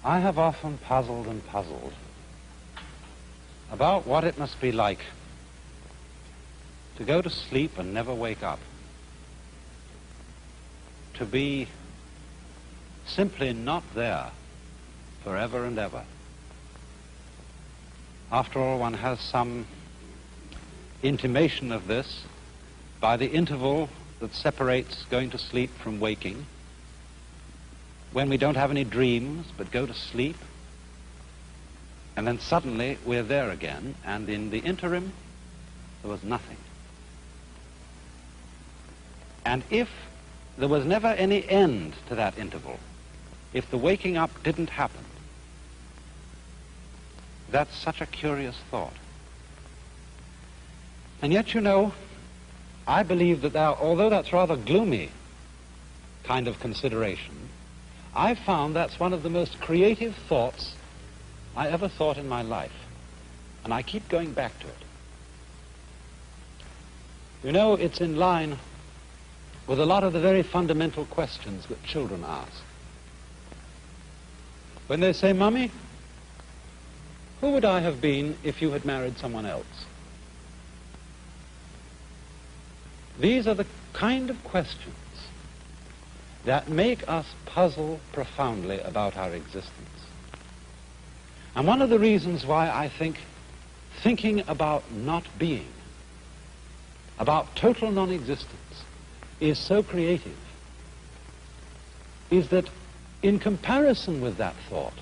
I have often puzzled and puzzled about what it must be like to go to sleep and never wake up, to be simply not there forever and ever. After all, one has some intimation of this by the interval that separates going to sleep from waking, when we don't have any dreams but go to sleep, and then suddenly we're there again, and in the interim there was nothing. And if there was never any end to that interval, if the waking up didn't happen, that's such a curious thought. And yet, you know, I believe that although that's rather gloomy kind of consideration, I've found that's one of the most creative thoughts I ever thought in my life. And I keep going back to it. You know, it's in line with a lot of the very fundamental questions that children ask. When they say, "Mummy, who would I have been if you had married someone else?" These are the kind of questions that make us puzzle profoundly about our existence. And one of the reasons why I think thinking about not being, about total non-existence, is so creative, is that in comparison with that thought,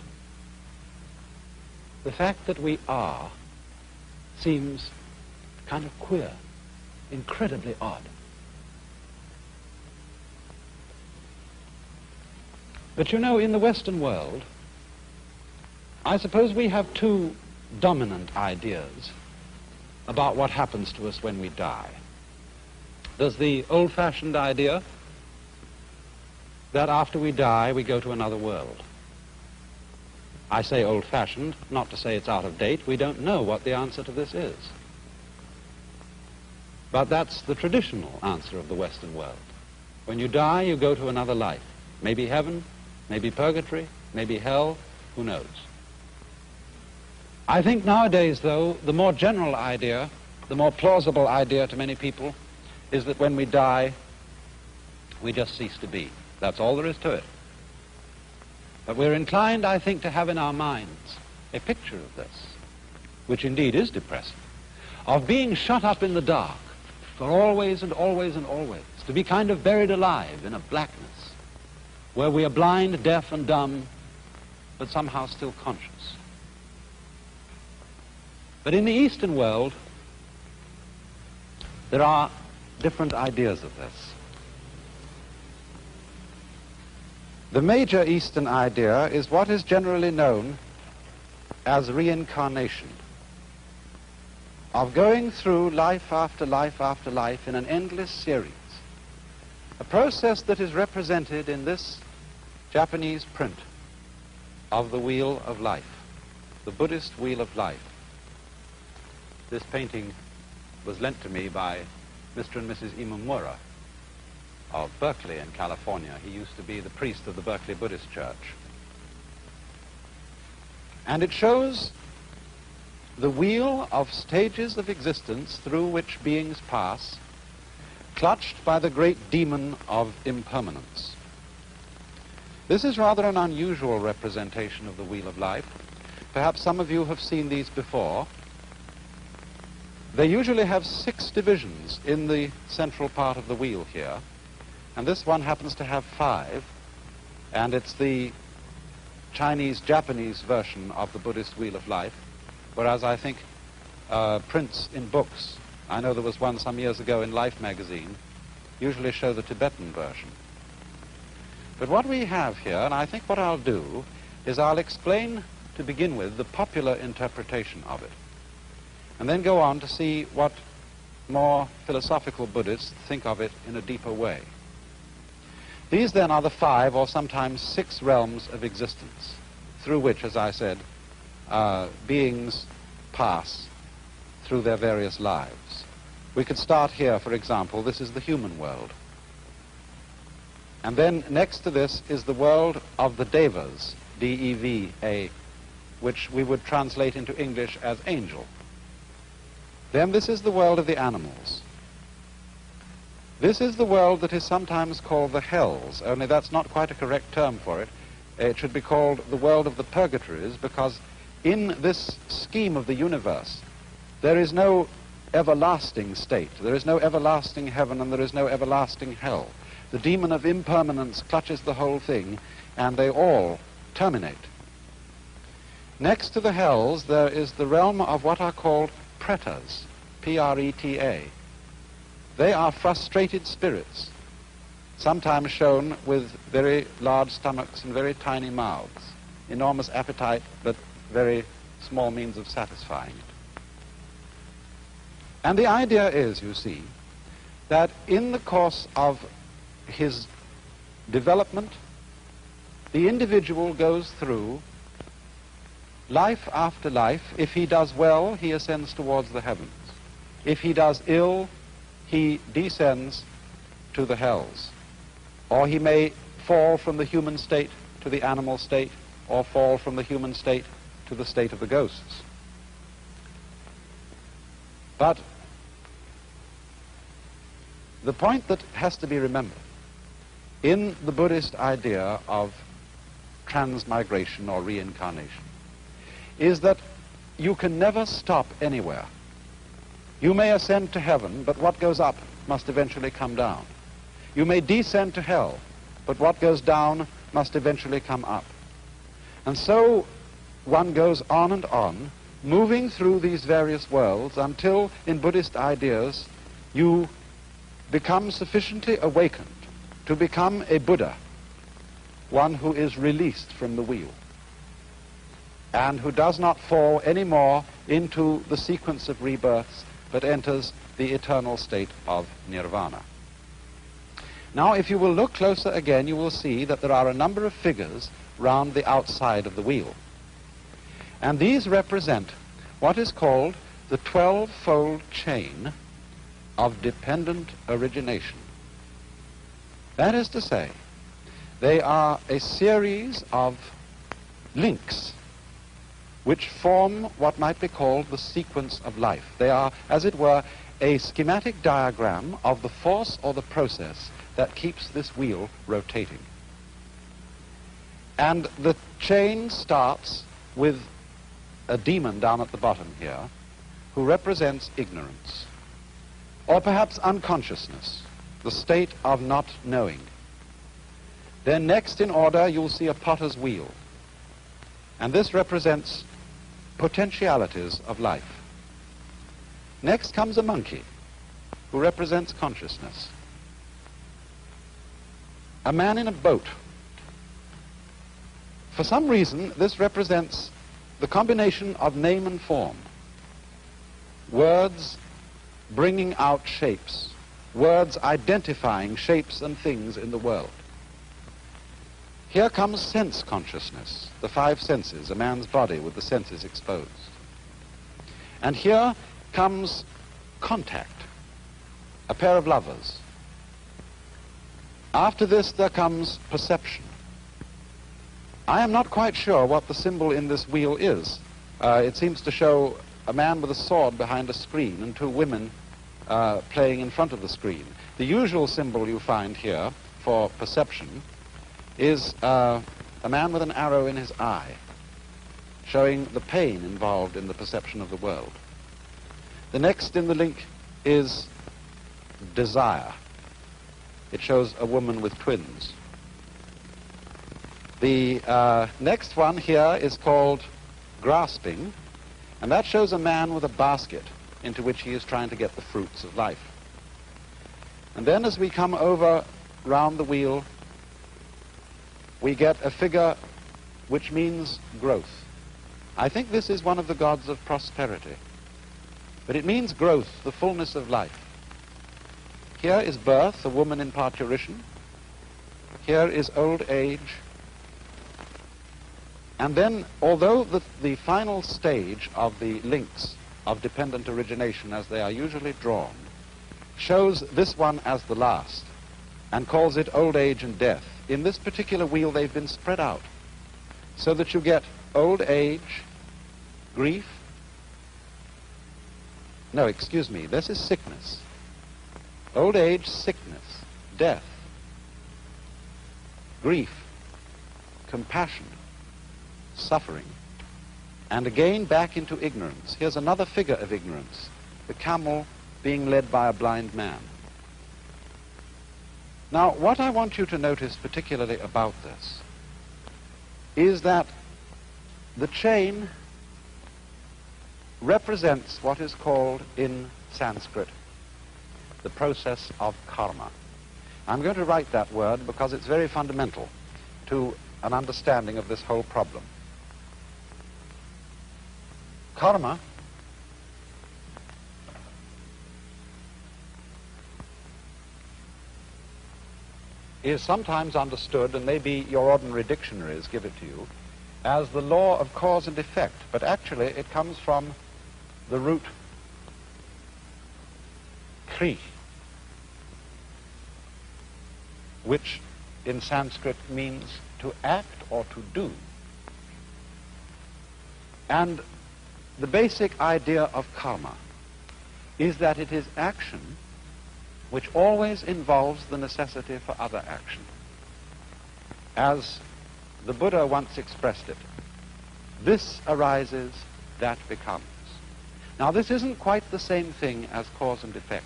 the fact that we are seems kind of queer, incredibly odd. But you know, in the Western world, I suppose we have two dominant ideas about what happens to us when we die. There's the old-fashioned idea that after we die, we go to another world. I say old-fashioned, not to say it's out of date. We don't know what the answer to this is. But that's the traditional answer of the Western world. When you die, you go to another life. Maybe heaven, maybe purgatory, maybe hell, who knows? I think nowadays, though, the more general idea, the more plausible idea to many people, is that when we die, we just cease to be. That's all there is to it. But we're inclined, I think, to have in our minds a picture of this, which indeed is depressing, of being shut up in the dark for always and always and always, to be kind of buried alive in a blackness, where we are blind, deaf, and dumb, but somehow still conscious. But in the Eastern world, there are different ideas of this. The major Eastern idea is what is generally known as reincarnation, of going through life after life after life in an endless series, a process that is represented in this Japanese print of the Wheel of Life, the Buddhist Wheel of Life. This painting was lent to me by Mr. and Mrs. Imamura of Berkeley in California. He used to be the priest of the Berkeley Buddhist Church. And it shows the wheel of stages of existence through which beings pass, clutched by the great demon of impermanence. This is rather an unusual representation of the Wheel of Life. Perhaps some of you have seen these before. They usually have 6 divisions in the central part of the wheel here, and this one happens to have 5, and it's the Chinese-Japanese version of the Buddhist Wheel of Life, whereas I think prints in books, I know there was one some years ago in Life magazine, usually show the Tibetan version. But what we have here, and I think what I'll do, is I'll explain to begin with the popular interpretation of it, and then go on to see what more philosophical Buddhists think of it in a deeper way. These then are the 5 or sometimes 6 realms of existence through which, as I said, beings pass through their various lives. We could start here, for example. This is the human world. And then next to this is the world of the devas. D-E-V-A, which we would translate into English as angel. Then this is the world of the animals. This is the world that is sometimes called the hells, only that's not quite a correct term for it. It should be called the world of the purgatories, because in this scheme of the universe, there is no everlasting state. There is no everlasting heaven and there is no everlasting hell. The demon of impermanence clutches the whole thing, and they all terminate. Next to the hells, there is the realm of what are called pretas, P-R-E-T-A. They are frustrated spirits, sometimes shown with very large stomachs and very tiny mouths, enormous appetite, but very small means of satisfying it. And the idea is, you see, that in the course of his development, the individual goes through life after life. If he does well, he ascends towards the heavens. If he does ill, he descends to the hells. Or he may fall from the human state to the animal state, or fall from the human state to the state of the ghosts. But the point that has to be remembered in the Buddhist idea of transmigration or reincarnation is that you can never stop anywhere. You may ascend to heaven, but what goes up must eventually come down. You may descend to hell, but what goes down must eventually come up. And so one goes on, moving through these various worlds until, in Buddhist ideas, you become sufficiently awakened to become a Buddha, one who is released from the wheel, and who does not fall anymore into the sequence of rebirths, but enters the eternal state of nirvana. Now, if you will look closer again, you will see that there are a number of figures round the outside of the wheel. And these represent what is called the 12-fold chain of dependent origination. That is to say, they are a series of links which form what might be called the sequence of life. They are, as it were, a schematic diagram of the force or the process that keeps this wheel rotating. And the chain starts with a demon down at the bottom here who represents ignorance, or perhaps unconsciousness, the state of not knowing. Then next in order you'll see a potter's wheel, and this represents potentialities of life. Next comes a monkey, who represents consciousness. A man in a boat. For some reason, this represents the combination of name and form. Words bringing out shapes. Words identifying shapes and things in the world. Here comes sense consciousness, the five senses, a man's body with the senses exposed. And here comes contact, a pair of lovers. After this there comes perception. I am not quite sure what the symbol in this wheel is. It seems to show a man with a sword behind a screen and two women playing in front of the screen. The usual symbol you find here for perception is a man with an arrow in his eye, showing the pain involved in the perception of the world. The next in the link is desire. It shows a woman with twins. The next one here is called grasping, and that shows a man with a basket into which he is trying to get the fruits of life. And then as we come over round the wheel, we get a figure which means growth. I think this is one of the gods of prosperity. But it means growth, the fullness of life. Here is birth, a woman in parturition. Here is old age. And then, although the final stage of the links of dependent origination, as they are usually drawn, shows this one as the last, and calls it old age and death, in this particular wheel they've been spread out. so that you get old age, grief. No, excuse me, this is sickness. Old age, sickness, death, grief, compassion, suffering, and again back into ignorance. Here's another figure of ignorance, the camel being led by a blind man. Now, what I want you to notice particularly about this is that the chain represents what is called in Sanskrit the process of karma. I'm going to write that word because it's very fundamental to an understanding of this whole problem. Karma is sometimes understood, and maybe your ordinary dictionaries give it to you, as the law of cause and effect, but actually it comes from the root kri, which in Sanskrit means to act or to do. And the basic idea of karma is that it is action which always involves the necessity for other action. As the Buddha once expressed it, this arises, that becomes. Now, this isn't quite the same thing as cause and effect.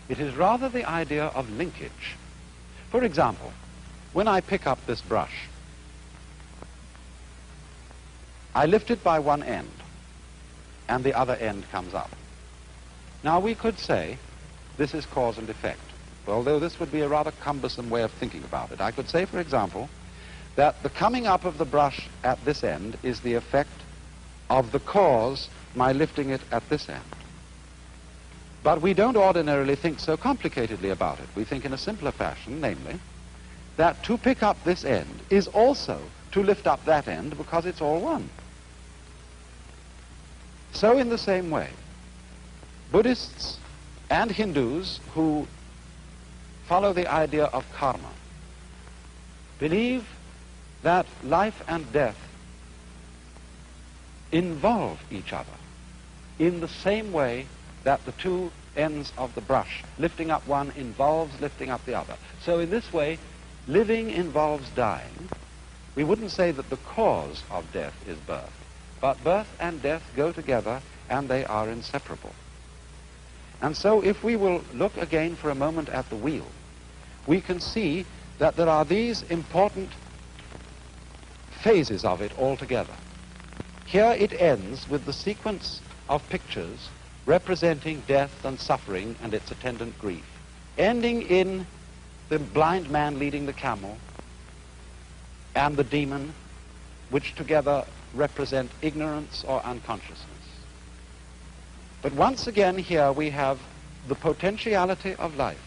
It is rather the idea of linkage. For example, when I pick up this brush, I lift it by one end, and the other end comes up. Now, we could say this is cause and effect, although this would be a rather cumbersome way of thinking about it. I could say, for example, that the coming up of the brush at this end is the effect of the cause, my lifting it at this end. But we don't ordinarily think so complicatedly about it. We think in a simpler fashion, namely, that to pick up this end is also to lift up that end because it's all one. So in the same way, Buddhists and Hindus who follow the idea of karma believe that life and death involve each other in the same way that the two ends of the brush, lifting up one involves lifting up the other. So in this way, living involves dying. We wouldn't say that the cause of death is birth, but birth and death go together and they are inseparable. And so if we will look again for a moment at the wheel, we can see that there are these important phases of it altogether. Here it ends with the sequence of pictures representing death and suffering and its attendant grief, ending in the blind man leading the camel and the demon, which together represent ignorance or unconsciousness. But once again here we have the potentiality of life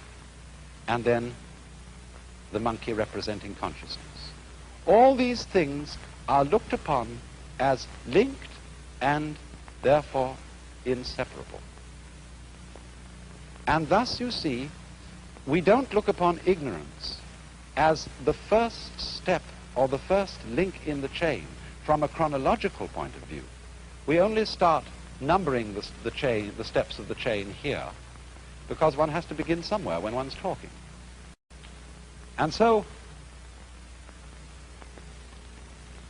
and then the monkey representing consciousness. All these things are looked upon as linked and therefore inseparable. And thus, you see, we don't look upon ignorance as the first step or the first link in the chain from a chronological point of view. We only start numbering the steps of the chain here because one has to begin somewhere when one's talking. And so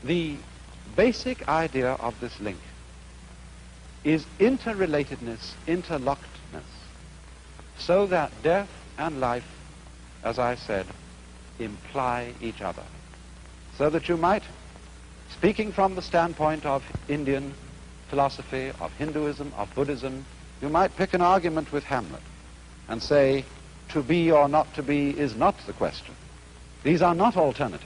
the basic idea of this link is interrelatedness, interlockedness, so that death and life, as I said, imply each other. So that you might, speaking from the standpoint of Indian philosophy, of Hinduism, of Buddhism, you might pick an argument with Hamlet and say, to be or not to be is not the question. These are not alternatives.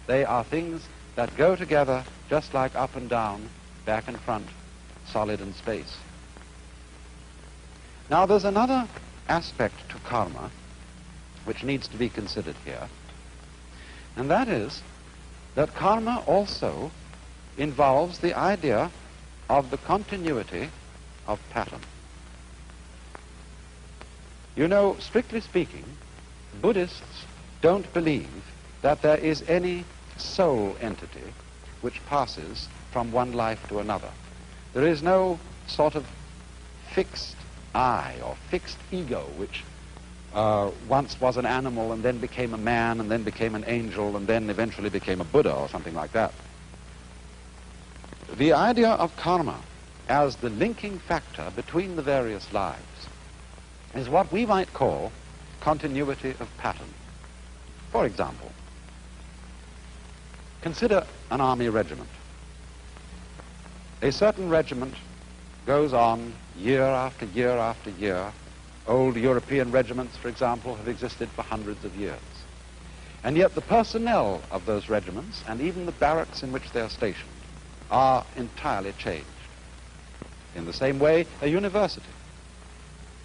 They are things that go together just like up and down, back and front, solid and space. Now there's another aspect to karma which needs to be considered here, and that is that karma also involves the idea of the continuity of pattern. You know, strictly speaking, Buddhists don't believe that there is any soul entity which passes from one life to another. There is no sort of fixed I or fixed ego which once was an animal and then became a man and then became an angel and then eventually became a Buddha or something like that. The idea of karma as the linking factor between the various lives is what we might call continuity of pattern. For example, consider an army regiment. A certain regiment goes on year after year after year. Old European regiments, for example, have existed for hundreds of years. And yet the personnel of those regiments, and even the barracks in which they are stationed, are entirely changed. In the same way, a university.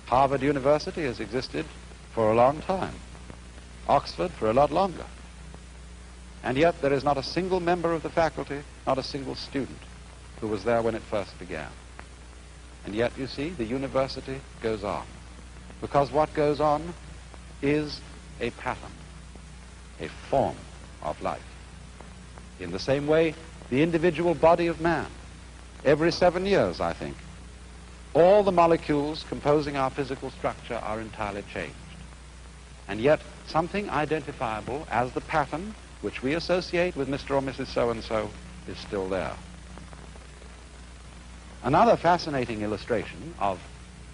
Harvard University has existed for a long time. Oxford for a lot longer. And yet there is not a single member of the faculty, not a single student, who was there when it first began. And yet, you see, the university goes on. Because what goes on is a pattern, a form of life. In the same way, the individual body of man, every 7 years, I think, all the molecules composing our physical structure are entirely changed. And yet, something identifiable as the pattern which we associate with Mr. or Mrs. So-and-so is still there. Another fascinating illustration of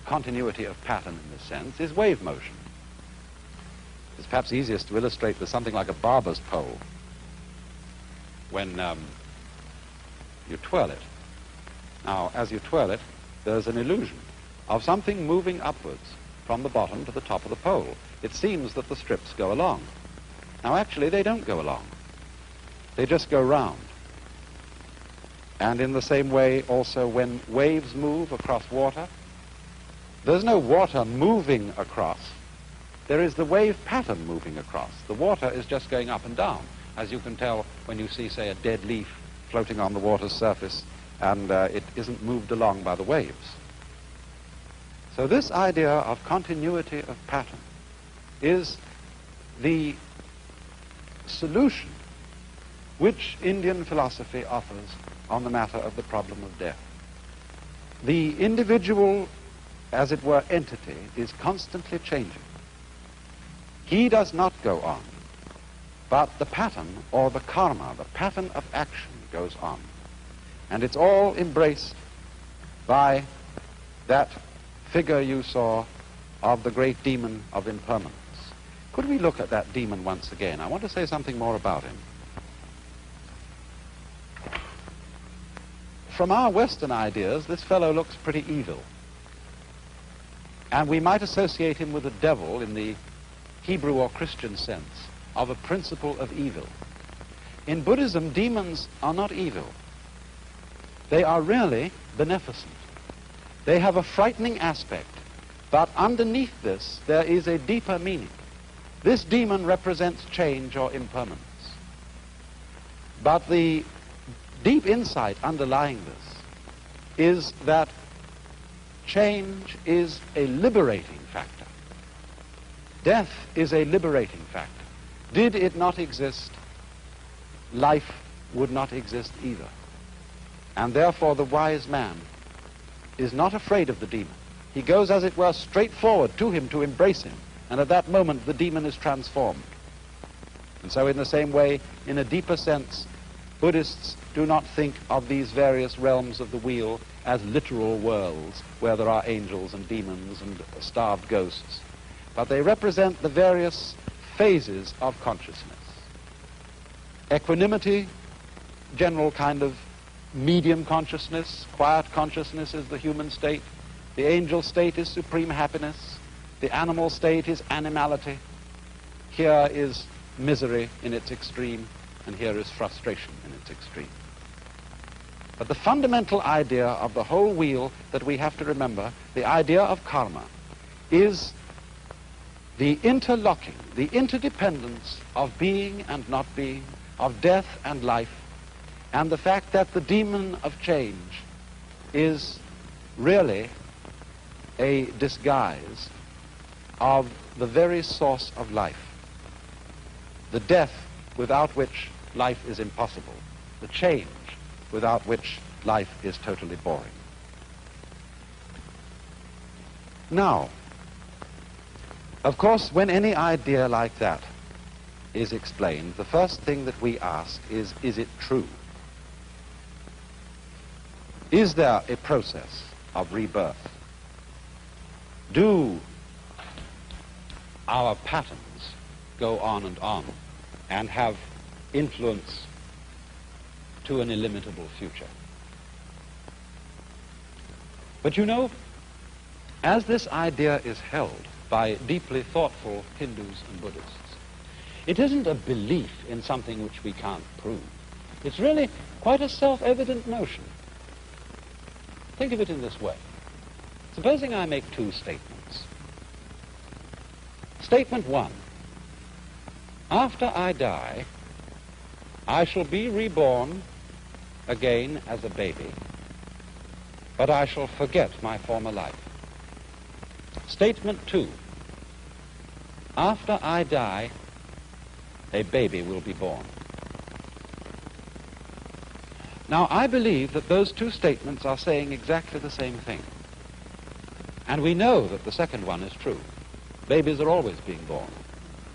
continuity of pattern in this sense is wave motion. It's perhaps easiest to illustrate with something like a barber's pole. When you twirl it. Now, as you twirl it, there's an illusion of something moving upwards from the bottom to the top of the pole. It seems that the strips go along. Now, actually, they don't go along. They just go round. And in the same way, also, when waves move across water, there's no water moving across. There is the wave pattern moving across. The water is just going up and down, as you can tell when you see, say, a dead leaf floating on the water's surface, and it isn't moved along by the waves. So this idea of continuity of pattern is the solution which Indian philosophy offers on the matter of the problem of death. The individual, as it were, entity is constantly changing. He does not go on, but the pattern or the karma, the pattern of action, goes on. And it's all embraced by that figure you saw of the great demon of impermanence. Could we look at that demon once again? I want to say something more about him. From our Western ideas, this fellow looks pretty evil. And we might associate him with the devil in the Hebrew or Christian sense of a principle of evil. In Buddhism, demons are not evil. They are really beneficent. They have a frightening aspect, but underneath this there is a deeper meaning. This demon represents change or impermanence. But the deep insight underlying this is that change is a liberating factor. Death is a liberating factor. Did it not exist, life would not exist either. And therefore the wise man is not afraid of the demon. He goes, as it were, straight forward to him to embrace him. And at that moment the demon is transformed. And so in the same way, in a deeper sense, Buddhists do not think of these various realms of the wheel as literal worlds where there are angels and demons and starved ghosts, but they represent the various phases of consciousness. Equanimity, general kind of medium consciousness. Quiet consciousness is the human state. The angel state is supreme happiness. The animal state is animality. Here is misery in its extreme, and here is frustration in its extreme. But the fundamental idea of the whole wheel that we have to remember, the idea of karma, is the interlocking, the interdependence of being and not being, of death and life, and the fact that the demon of change is really a disguise of the very source of life, the death without which life is impossible, the change without which life is totally boring. Now, of course, when any idea like that is explained, the first thing that we ask is it true? Is there a process of rebirth? Do our patterns go on and have influence to an illimitable future? But you know, as this idea is held by deeply thoughtful Hindus and Buddhists, it isn't a belief in something which we can't prove. It's really quite a self-evident notion. Think of it in this way. Supposing I make two statements. Statement one: after I die, I shall be reborn again as a baby, but I shall forget my former life. Statement two: after I die, a baby will be born. Now, I believe that those two statements are saying exactly the same thing. And we know that the second one is true. Babies are always being born.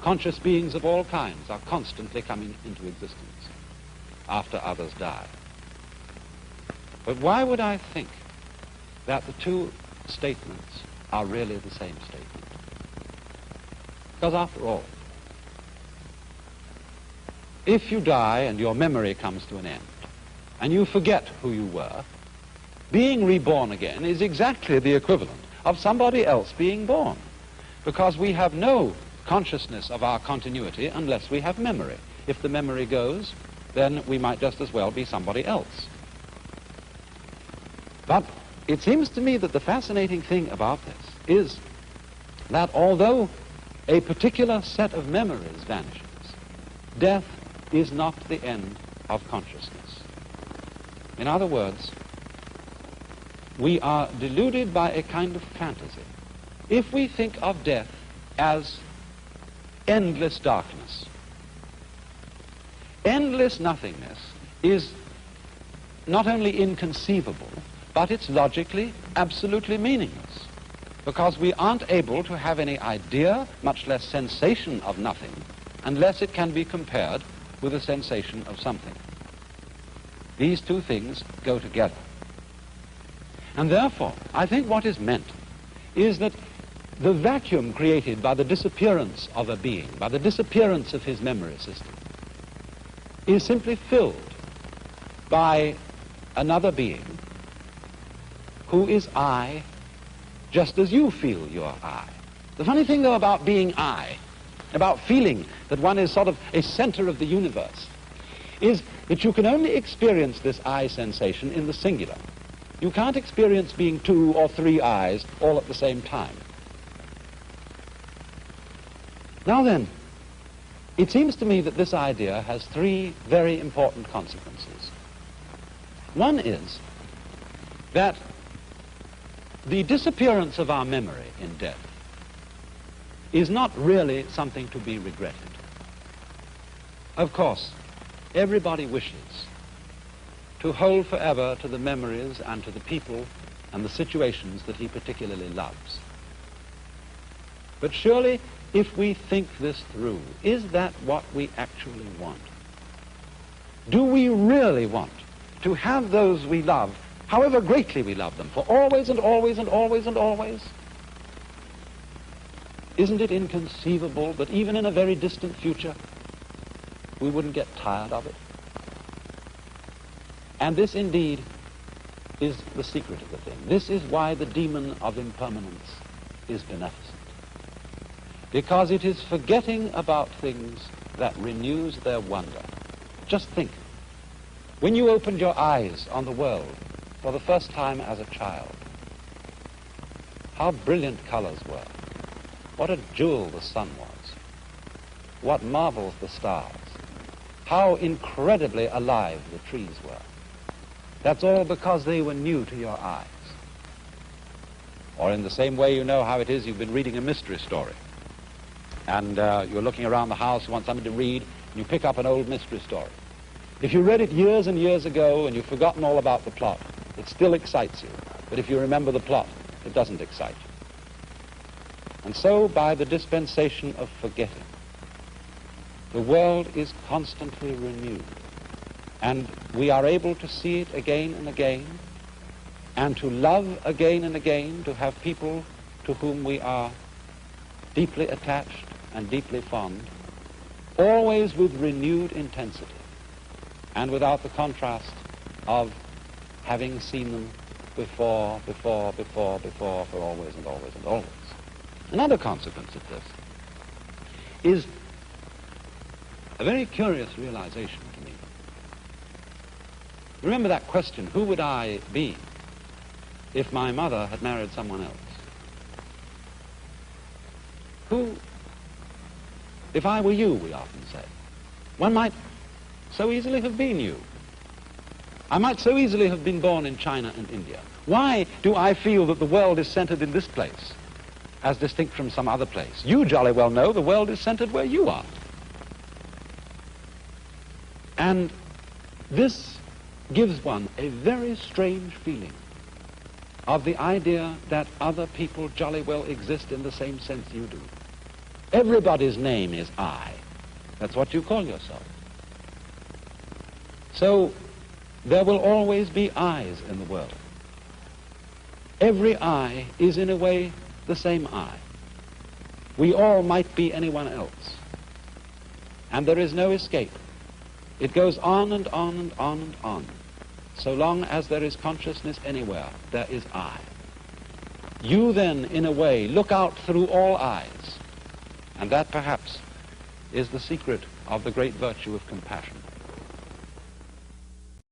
Conscious beings of all kinds are constantly coming into existence after others die. But why would I think that the two statements are really the same statement? Because after all, if you die and your memory comes to an end, and you forget who you were, being reborn again is exactly the equivalent of somebody else being born, because we have no consciousness of our continuity unless we have memory. If the memory goes, then we might just as well be somebody else. But it seems to me that the fascinating thing about this is that although a particular set of memories vanishes, death is not the end of consciousness. In other words, we are deluded by a kind of fantasy if we think of death as endless darkness. Endless nothingness is not only inconceivable, but it's logically absolutely meaningless, because we aren't able to have any idea, much less sensation of nothing, unless it can be compared with a sensation of something. These two things go together. And therefore, I think what is meant is that the vacuum created by the disappearance of a being, by the disappearance of his memory system, is simply filled by another being who is I, just as you feel you're I. The funny thing, though, about being I, about feeling that one is sort of a center of the universe, is that you can only experience this I sensation in the singular. You can't experience being two or three I's all at the same time. Now then, it seems to me that this idea has three very important consequences. One is that the disappearance of our memory in death is not really something to be regretted. Of course, everybody wishes to hold forever to the memories and to the people and the situations that he particularly loves. But surely, if we think this through, is that what we actually want? Do we really want to have those we love, however greatly we love them, for always and always and always and always? Isn't it inconceivable that even in a very distant future, we wouldn't get tired of it? And this indeed is the secret of the thing. This is why the demon of impermanence is beneficent. Because it is forgetting about things that renews their wonder. Just think, when you opened your eyes on the world for the first time as a child, how brilliant colors were. What a jewel the sun was. What marvels the stars. How incredibly alive the trees were. That's all because they were new to your eyes. Or in the same way, you know how it is, you've been reading a mystery story. And you're looking around the house, you want something to read, and you pick up an old mystery story. If you read it years and years ago and you've forgotten all about the plot, it still excites you. But if you remember the plot, it doesn't excite you. And so, by the dispensation of forgetting, the world is constantly renewed. And we are able to see it again and again, and to love again and again, to have people to whom we are deeply attached and deeply fond, always with renewed intensity, and without the contrast of having seen them before, for always and always and always. Another consequence of this is a very curious realization to me. Remember that question, who would I be if my mother had married someone else? Who, if I were you, we often say. One might so easily have been you. I might so easily have been born in China and India. Why do I feel that the world is centered in this place, as distinct from some other place? You jolly well know the world is centered where you are. And this gives one a very strange feeling of the idea that other people jolly well exist in the same sense you do. Everybody's name is I. That's what you call yourself. So there will always be I's in the world. Every I is in a way the same I. We all might be anyone else. And there is no escape. It goes on and on and on and on. So long as there is consciousness anywhere, there is I. You then, in a way, look out through all eyes. And that, perhaps, is the secret of the great virtue of compassion.